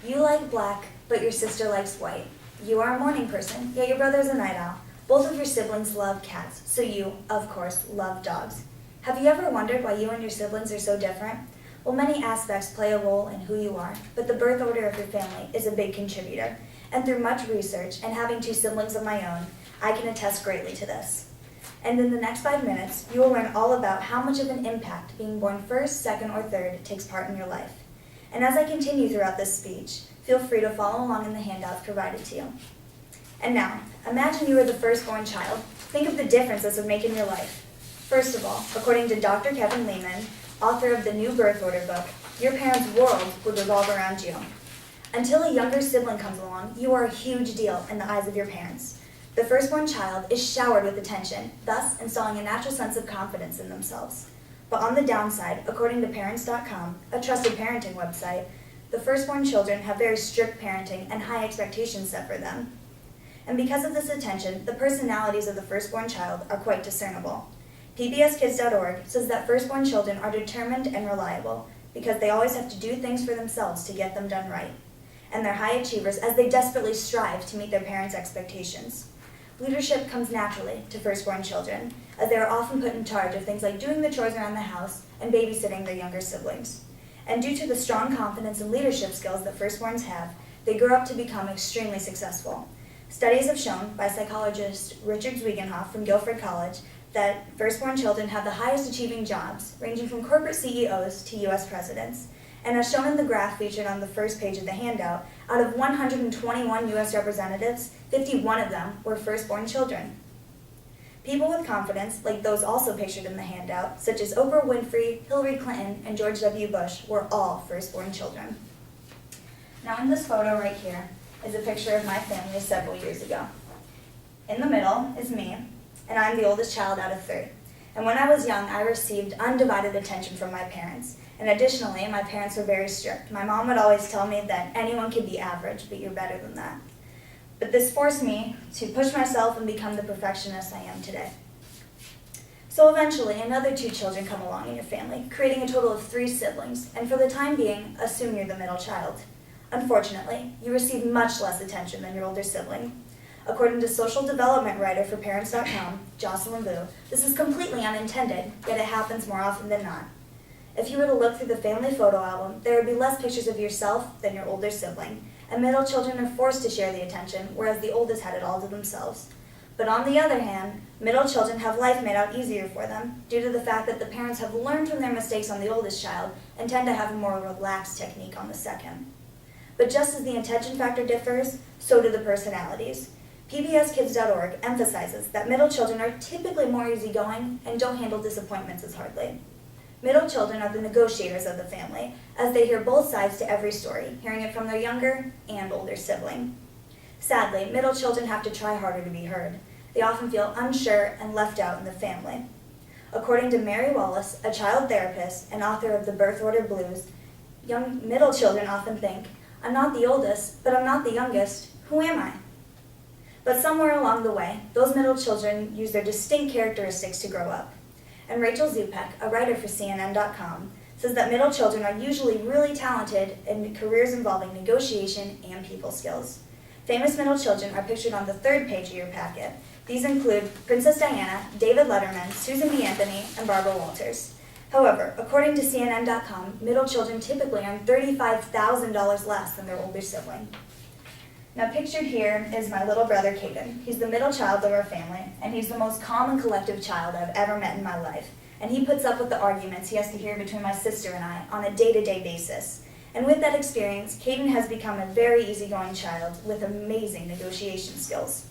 You like black, but your sister likes white. You are a morning person, yet your brother is a night owl. Both of your siblings love cats, so you, of course, love dogs. Have you ever wondered why you and your siblings are so different? Well, many aspects play a role in who you are, but the birth order of your family is a big contributor. And through much research and having 2 siblings of my own, I can attest greatly to this. And in the next 5 minutes, you will learn all about how much of an impact being born first, second, or third takes part in your life. And as I continue throughout this speech, feel free to follow along in the handouts provided to you. And now, imagine you were the firstborn child. Think of the difference this would make in your life. First of all, according to Dr. Kevin Lehman, author of the New Birth Order book, your parents' world would revolve around you. Until a younger sibling comes along, you are a huge deal in the eyes of your parents. The firstborn child is showered with attention, thus installing a natural sense of confidence in themselves. But on the downside, according to Parents.com, a trusted parenting website, the firstborn children have very strict parenting and high expectations set for them. And because of this attention, the personalities of the firstborn child are quite discernible. PBSKids.org says that firstborn children are determined and reliable because they always have to do things for themselves to get them done right. And they're high achievers as they desperately strive to meet their parents' expectations. Leadership comes naturally to firstborn children, as they are often put in charge of things like doing the chores around the house and babysitting their younger siblings. And due to the strong confidence and leadership skills that firstborns have, they grow up to become extremely successful. Studies have shown by psychologist Richard Zwigenhoff from Guilford College that firstborn children have the highest achieving jobs, ranging from corporate CEOs to U.S. presidents. And as shown in the graph featured on the first page of the handout, out of 121 U.S. representatives, 51 of them were firstborn children. People with confidence, like those also pictured in the handout, such as Oprah Winfrey, Hillary Clinton, and George W. Bush, were all firstborn children. Now in this photo right here is a picture of my family several years ago. In the middle is me, and I'm the oldest child out of 3. And when I was young, I received undivided attention from my parents. And additionally, my parents were very strict. My mom would always tell me that anyone can be average, but you're better than that. But this forced me to push myself and become the perfectionist I am today. So eventually, another 2 children come along in your family, creating a total of 3 siblings, and for the time being, assume you're the middle child. Unfortunately, you receive much less attention than your older sibling. According to social development writer for Parents.com, Jocelyn Vu, this is completely unintended, yet it happens more often than not. If you were to look through the family photo album, there would be less pictures of yourself than your older sibling, and middle children are forced to share the attention, whereas the oldest had it all to themselves. But on the other hand, middle children have life made out easier for them, due to the fact that the parents have learned from their mistakes on the oldest child and tend to have a more relaxed technique on the second. But just as the attention factor differs, so do the personalities. PBSKids.org emphasizes that middle children are typically more easygoing and don't handle disappointments as hardly. Middle children are the negotiators of the family, as they hear both sides to every story, hearing it from their younger and older sibling. Sadly, middle children have to try harder to be heard. They often feel unsure and left out in the family. According to Mary Wallace, a child therapist and author of The Birth Order Blues, middle children often think, I'm not the oldest, but I'm not the youngest. Who am I? But somewhere along the way, those middle children use their distinct characteristics to grow up. And Rachel Zupek, a writer for CNN.com, says that middle children are usually really talented in careers involving negotiation and people skills. Famous middle children are pictured on the 3rd page of your packet. These include Princess Diana, David Letterman, Susan B. Anthony, and Barbara Walters. However, according to CNN.com, middle children typically earn $35,000 less than their older sibling. Now pictured here is my little brother, Caden. He's the middle child of our family, and he's the most calm and collective child I've ever met in my life. And he puts up with the arguments he has to hear between my sister and I on a day-to-day basis. And with that experience, Caden has become a very easygoing child with amazing negotiation skills.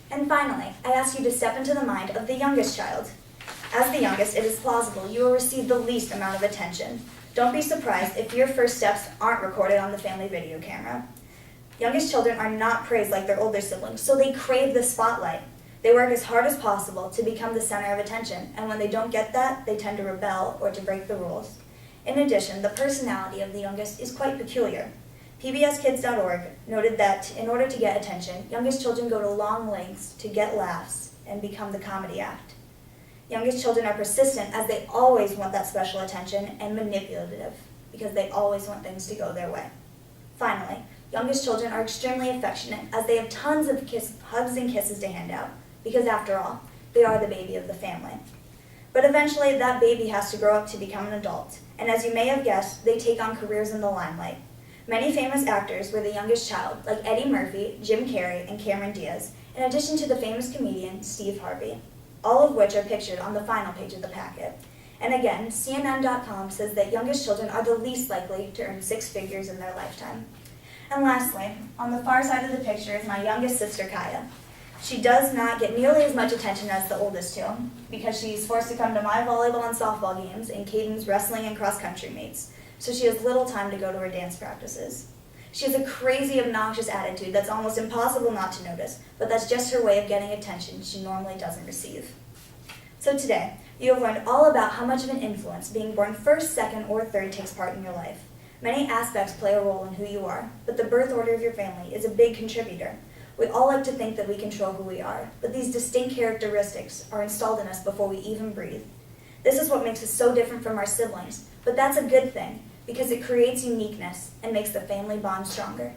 And finally, I ask you to step into the mind of the youngest child. As the youngest, it is plausible you will receive the least amount of attention. Don't be surprised if your first steps aren't recorded on the family video camera. Youngest children are not praised like their older siblings, so they crave the spotlight. They work as hard as possible to become the center of attention, and when they don't get that, they tend to rebel or to break the rules. In addition, the personality of the youngest is quite peculiar. PBSKids.org noted that in order to get attention, youngest children go to long lengths to get laughs and become the comedy act. Youngest children are persistent as they always want that special attention, and manipulative because they always want things to go their way. Finally, youngest children are extremely affectionate as they have tons of hugs and kisses to hand out, because after all, they are the baby of the family. But eventually, that baby has to grow up to become an adult, and as you may have guessed, they take on careers in the limelight. Many famous actors were the youngest child, like Eddie Murphy, Jim Carrey, and Cameron Diaz, in addition to the famous comedian Steve Harvey, all of which are pictured on the final page of the packet. And again, CNN.com says that youngest children are the least likely to earn six figures in their lifetime. And lastly, on the far side of the picture is my youngest sister, Kaya. She does not get nearly as much attention as the oldest two, because she's forced to come to my volleyball and softball games and Caden's wrestling and cross-country meets, so she has little time to go to her dance practices. She has a crazy, obnoxious attitude that's almost impossible not to notice, but that's just her way of getting attention she normally doesn't receive. So today, you have learned all about how much of an influence being born first, second, or third takes part in your life. Many aspects play a role in who you are, but the birth order of your family is a big contributor. We all like to think that we control who we are, but these distinct characteristics are installed in us before we even breathe. This is what makes us so different from our siblings, but that's a good thing, because it creates uniqueness and makes the family bond stronger.